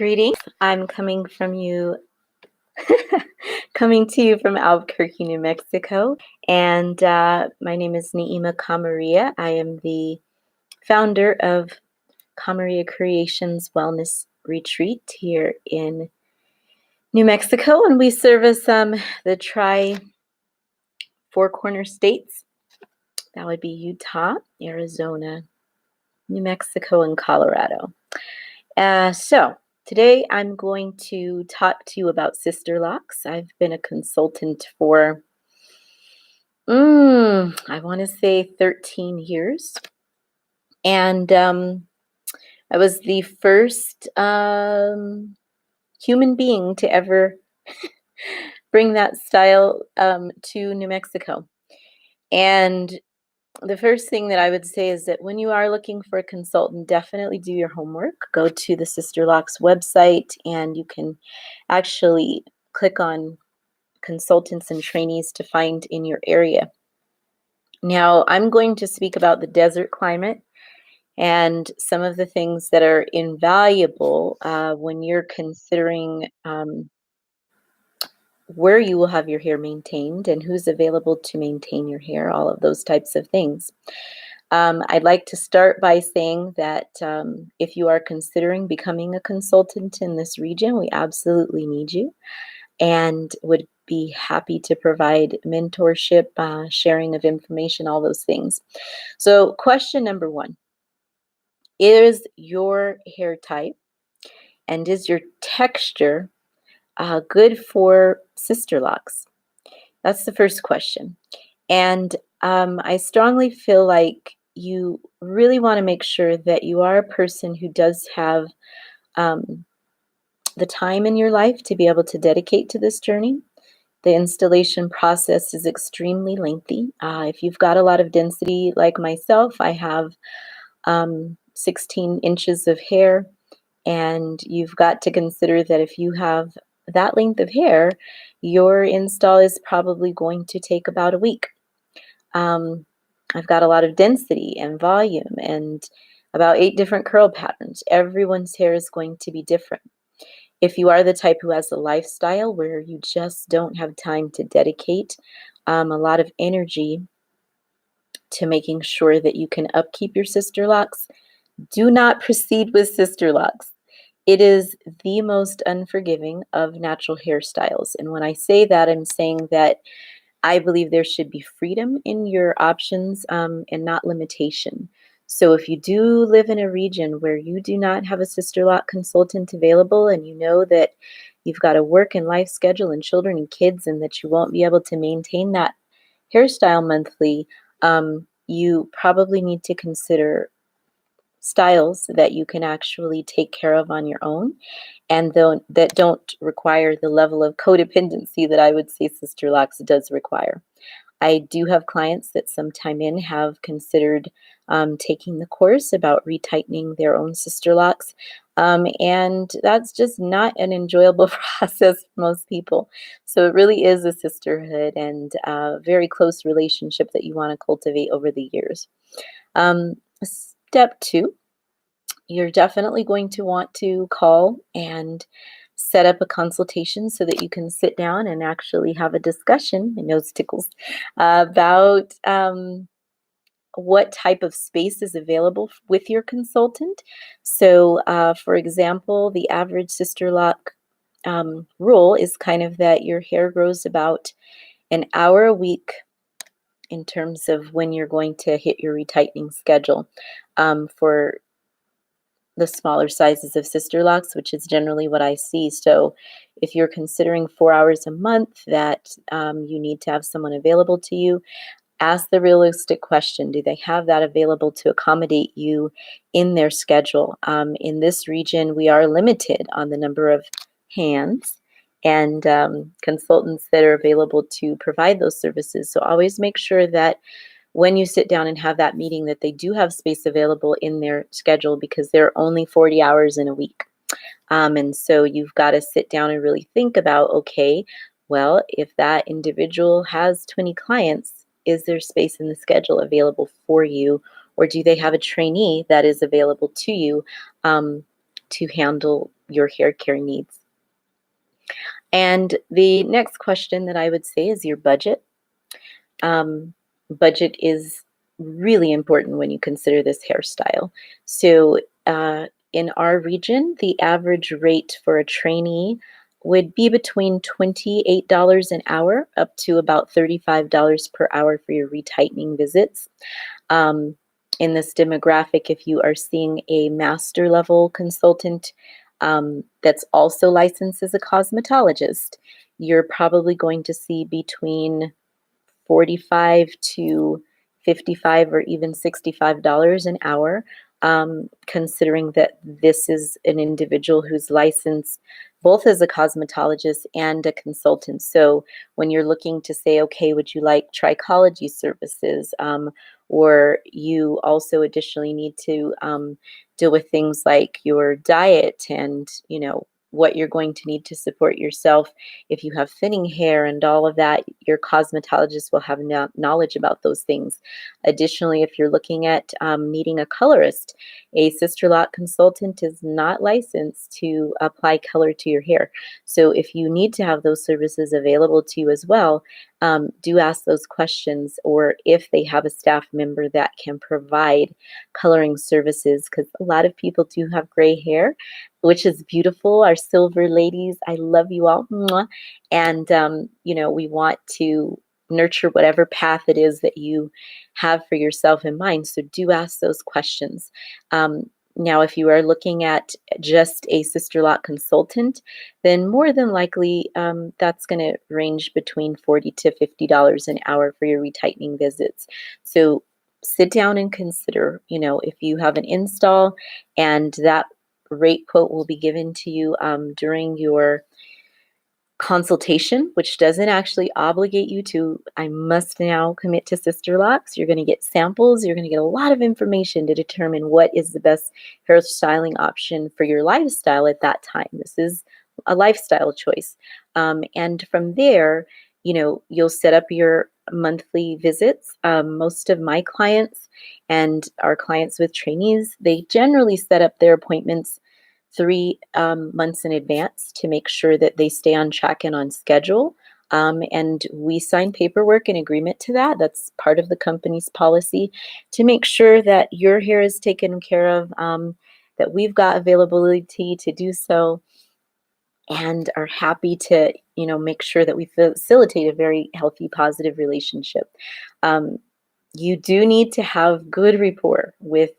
Greetings. I'm coming coming to you from Albuquerque, New Mexico, and my name is Naima Camaria. I am the founder of Camaria Creations Wellness Retreat here in New Mexico, and we service the four corner states. That would be Utah, Arizona, New Mexico, and Colorado. So today I'm going to talk to you about Sisterlocks. I've been a consultant for, I want to say 13 years. And I was the first human being to ever bring that style to New Mexico. And the first thing that I would say is that when you are looking for a consultant, definitely do your homework. Go to the Sisterlocks website and you can actually click on consultants and trainees to find in your area. Now, I'm going to speak about the desert climate and some of the things that are invaluable when you're considering where you will have your hair maintained and who's available to maintain your hair, all of those types of things. I'd like to start by saying that if you are considering becoming a consultant in this region, we absolutely need you and would be happy to provide mentorship, sharing of information, all those things. So question number one, is your hair type and is your texture good for Sisterlocks? That's the first question. And I strongly feel like you really want to make sure that you are a person who does have the time in your life to be able to dedicate to this journey. The installation process is extremely lengthy. If you've got a lot of density like myself, I have 16 inches of hair, and you've got to consider that if you have that length of hair, your install is probably going to take about a week. I've got a lot of density and volume and about 8 different curl patterns. Everyone's hair is going to be different. If you are the type who has a lifestyle where you just don't have time to dedicate a lot of energy to making sure that you can upkeep your Sisterlocks, do not proceed with Sisterlocks. It is the most unforgiving of natural hairstyles. And when I say that, I'm saying that I believe there should be freedom in your options and not limitation. So if you do live in a region where you do not have a Sisterlock consultant available and you know that you've got a work and life schedule and children and kids and that you won't be able to maintain that hairstyle monthly, you probably need to consider styles that you can actually take care of on your own and that don't require the level of codependency that I would say Sisterlocks does require. I do have clients that some time in have considered taking the course about retightening their own Sisterlocks, and that's just not an enjoyable process for most people. So it really is a sisterhood and a very close relationship that you want to cultivate over the years. Step 2, you're definitely going to want to call and set up a consultation so that you can sit down and actually have a discussion, my nose tickles, about what type of space is available with your consultant. So, for example, the average Sisterlock rule is kind of that your hair grows about an hour a week in terms of when you're going to hit your retightening schedule for the smaller sizes of Sisterlocks, which is generally what I see. So if you're considering 4 hours a month that you need to have someone available to you, ask the realistic question, do they have that available to accommodate you in their schedule? In this region, we are limited on the number of hands and consultants that are available to provide those services. So always make sure that when you sit down and have that meeting that they do have space available in their schedule, because there are only 40 hours in a week. And so you've got to sit down and really think about, okay, well, if that individual has 20 clients, is there space in the schedule available for you? Or do they have a trainee that is available to you to handle your hair care needs. And the next question that I would say is your budget. Um, Budget is really important when you consider this hairstyle. So, in our region, the average rate for a trainee would be between $28 an hour up to about $35 per hour for your retightening visits. Um, in this demographic, if you are seeing a master level consultant that's also licensed as a cosmetologist, you're probably going to see between 45 to 55 or even $65 an hour, considering that this is an individual who's licensed both as a cosmetologist and a consultant. So when you're looking to say, okay, would you like trichology services? Or you also additionally need to deal with things like your diet and, what you're going to need to support yourself if you have thinning hair and all of that, your cosmetologist will have knowledge about those things. Additionally, if you're looking at needing a colorist, a Sisterlock consultant is not licensed to apply color to your hair. So if you need to have those services available to you as well, do ask those questions, or if they have a staff member that can provide coloring services, because a lot of people do have gray hair, which is beautiful. Our silver ladies, I love you all. Mwah. And, we want to nurture whatever path it is that you have for yourself in mind. So do ask those questions. Now, if you are looking at just a Sisterlock consultant, then more than likely that's going to range between $40 to $50 an hour for your retightening visits. So sit down and consider, if you have an install, and that rate quote will be given to you during your consultation, which doesn't actually obligate you to, I must now commit to Sisterlocks. You're going to get samples. You're going to get a lot of information to determine what is the best hairstyling option for your lifestyle at that time. This is a lifestyle choice. And from there, you'll set up your monthly visits. Most of my clients and our clients with trainees, they generally set up their appointments 3 months in advance to make sure that they stay on track and on schedule. And we sign paperwork in agreement to that. That's part of the company's policy to make sure that your hair is taken care of, that we've got availability to do so, and are happy to, make sure that we facilitate a very healthy, positive relationship. Um, you do need to have good rapport with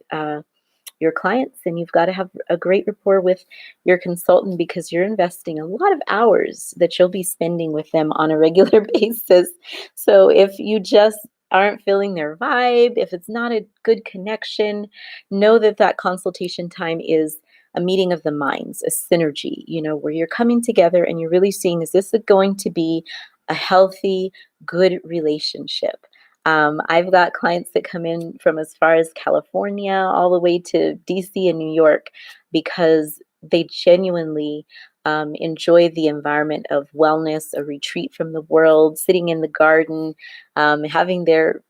your clients, and you've got to have a great rapport with your consultant, because you're investing a lot of hours that you'll be spending with them on a regular basis. So if you just aren't feeling their vibe, if it's not a good connection, know that that consultation time is a meeting of the minds, a synergy, where you're coming together and you're really seeing, is this going to be a healthy, good relationship? I've got clients that come in from as far as California all the way to DC and New York, because they genuinely enjoy the environment of wellness, a retreat from the world, sitting in the garden, having their,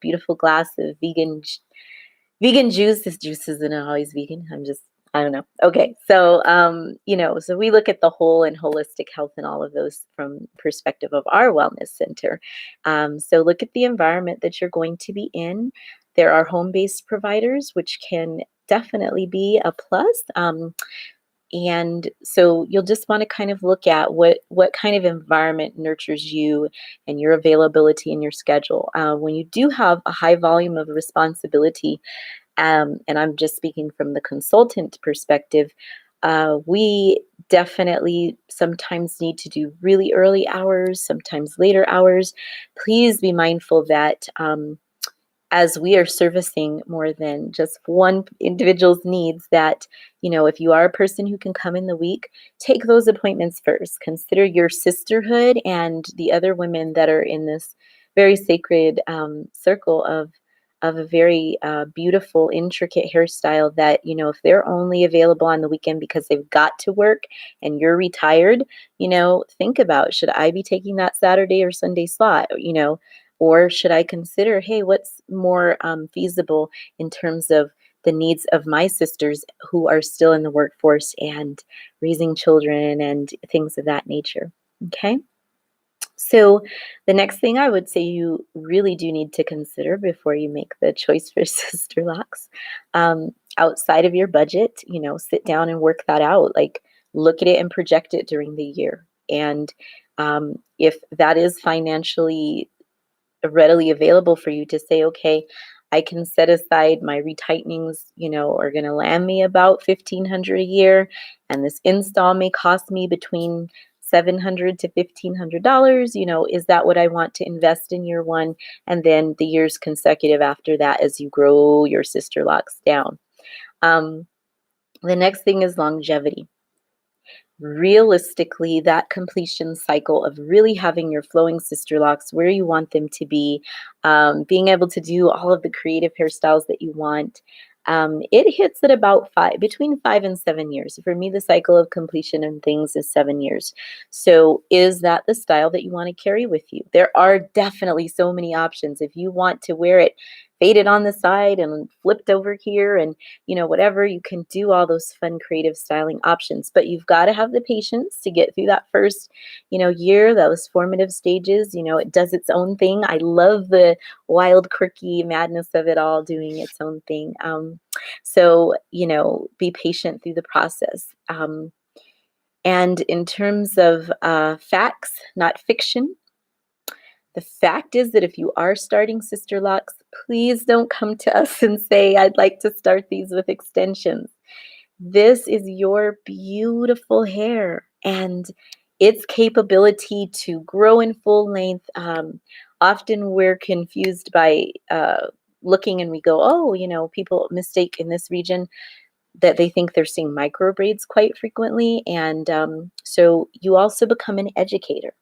beautiful glass of vegan juice. This juice isn't always vegan. I don't know. Okay. So, so we look at the whole and holistic health and all of those from perspective of our wellness center. So look at the environment that you're going to be in. There are home-based providers, which can definitely be a plus. And so you'll just want to kind of look at what kind of environment nurtures you and your availability and your schedule. When you do have a high volume of responsibility, and I'm just speaking from the consultant perspective, we definitely sometimes need to do really early hours, sometimes later hours. Please be mindful that as we are servicing more than just one individual's needs, that, if you are a person who can come in the week, take those appointments first. Consider your sisterhood and the other women that are in this very sacred circle of a very beautiful, intricate hairstyle that, if they're only available on the weekend because they've got to work and you're retired, think about, should I be taking that Saturday or Sunday slot? Or should I consider, hey, what's more feasible in terms of the needs of my sisters who are still in the workforce and raising children and things of that nature. Okay. So, the next thing I would say you really do need to consider before you make the choice for Sister Locks, outside of your budget, sit down and work that out. Like, look at it and project it during the year. And if that is financially readily available for you to say, okay, I can set aside my retightnings, are going to land me about 1,500 a year, and this install may cost me between $700 to $1,500. Is that what I want to invest in year one? And then the years consecutive after that as you grow your sister locks down. Um, the next thing is longevity. Realistically, that completion cycle of really having your flowing sister locks where you want them to be, being able to do all of the creative hairstyles that you want, it hits at about between 5 and 7 years. For me, the cycle of completion and things is 7 years. So is that the style that you want to carry with you? There are definitely so many options. If you want to wear it faded on the side and flipped over here and whatever, you can do all those fun, creative styling options. But you've got to have the patience to get through that first, year, those formative stages. It does its own thing. I love the wild, quirky madness of it all doing its own thing. So, be patient through the process. And in terms of facts, not fiction, the fact is that if you are starting sister locks, please don't come to us and say, I'd like to start these with extensions. This is your beautiful hair and its capability to grow in full length. Often we're confused by looking and we go, oh, people mistake in this region that they think they're seeing microbraids quite frequently. And so you also become an educator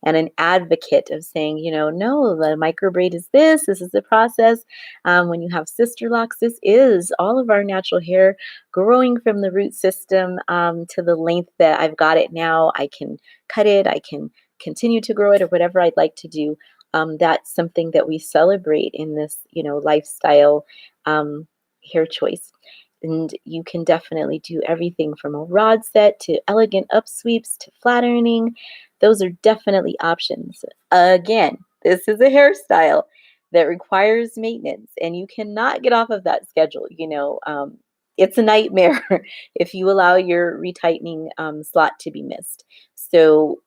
and an advocate of saying, no, the microbraid is this is the process. When you have sister locks, this is all of our natural hair growing from the root system to the length that I've got it now. I can cut it, I can continue to grow it, or whatever I'd like to do. That's something that we celebrate in this, lifestyle hair choice. And you can definitely do everything from a rod set to elegant upsweeps to flat ironing. Those are definitely options. Again, this is a hairstyle that requires maintenance, and you cannot get off of that schedule. It's a nightmare if you allow your retightening slot to be missed. So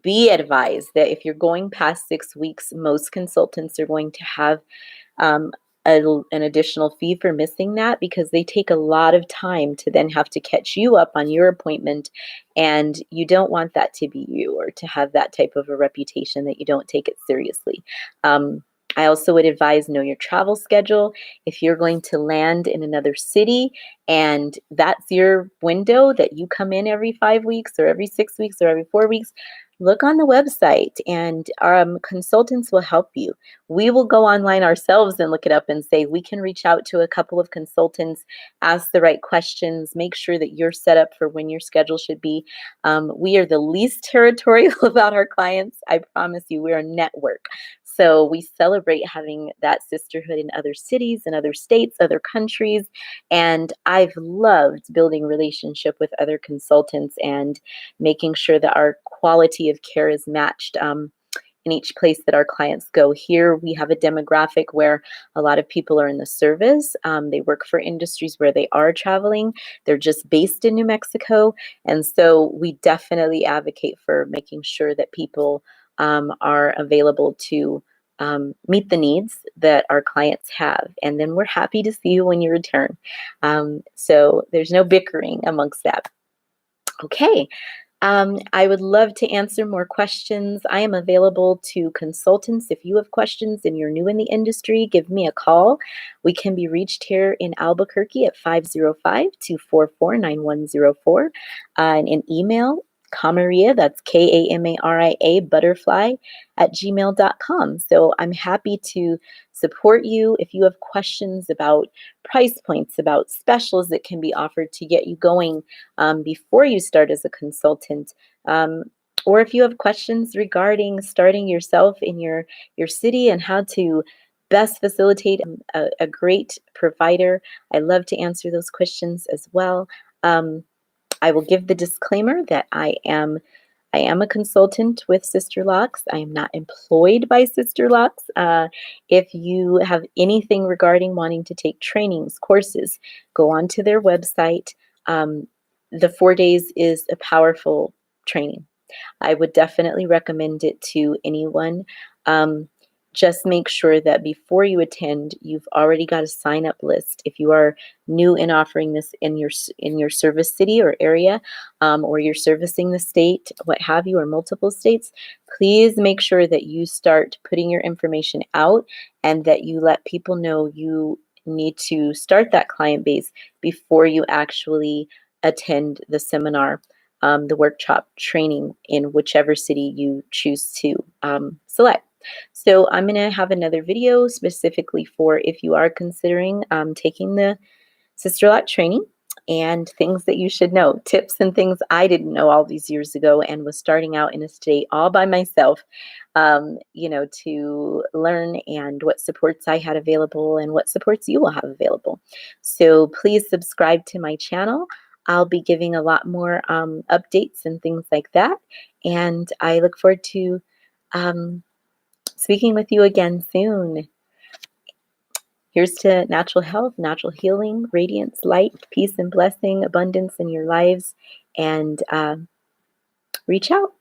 be advised that if you're going past 6 weeks, most consultants are going to have um, an additional fee for missing that because they take a lot of time to then have to catch you up on your appointment. And you don't want that to be you or to have that type of a reputation that you don't take it seriously. I also would advise know your travel schedule. If you're going to land in another city and that's your window that you come in every 5 weeks or every 6 weeks or every 4 weeks, look on the website and our consultants will help you. We will go online ourselves and look it up and say, we can reach out to a couple of consultants, ask the right questions, make sure that you're set up for when your schedule should be. We are the least territorial about our clients. I promise you, we're a network. So we celebrate having that sisterhood in other cities and other states, other countries. And I've loved building relationship with other consultants and making sure that our quality of care is matched in each place that our clients go. Here we have a demographic where a lot of people are in the service. They work for industries where they are traveling. They're just based in New Mexico. And so we definitely advocate for making sure that people are available to meet the needs that our clients have. And then we're happy to see you when you return. So there's no bickering amongst that. Okay. I would love to answer more questions. I am available to consultants. If you have questions and you're new in the industry, give me a call. We can be reached here in Albuquerque at 505-244-9104. And an email, Kamaria, that's Kamaria, butterfly at gmail.com. So I'm happy to support you if you have questions about price points, about specials that can be offered to get you going before you start as a consultant. Or if you have questions regarding starting yourself in your city and how to best facilitate, a great provider. I love to answer those questions as well. Um, I will give the disclaimer that I am a consultant with Sisterlocks. I am not employed by Sisterlocks. If you have anything regarding wanting to take trainings, courses, go on to their website. Um, the 4 days is a powerful training. I would definitely recommend it to anyone. Um, just make sure that before you attend, you've already got a sign up list. If you are new in offering this in your service city or area, or you're servicing the state, what have you, or multiple states, please make sure that you start putting your information out and that you let people know you need to start that client base before you actually attend the seminar, the workshop training in whichever city you choose to select. So I'm going to have another video specifically for if you are considering taking the Sisterlock training and things that you should know, tips and things I didn't know all these years ago and was starting out in a state all by myself, to learn and what supports I had available and what supports you will have available. So please subscribe to my channel. I'll be giving a lot more updates and things like that. And I look forward to um, speaking with you again soon. Here's to natural health, natural healing, radiance, light, peace and blessing, abundance in your lives, and reach out.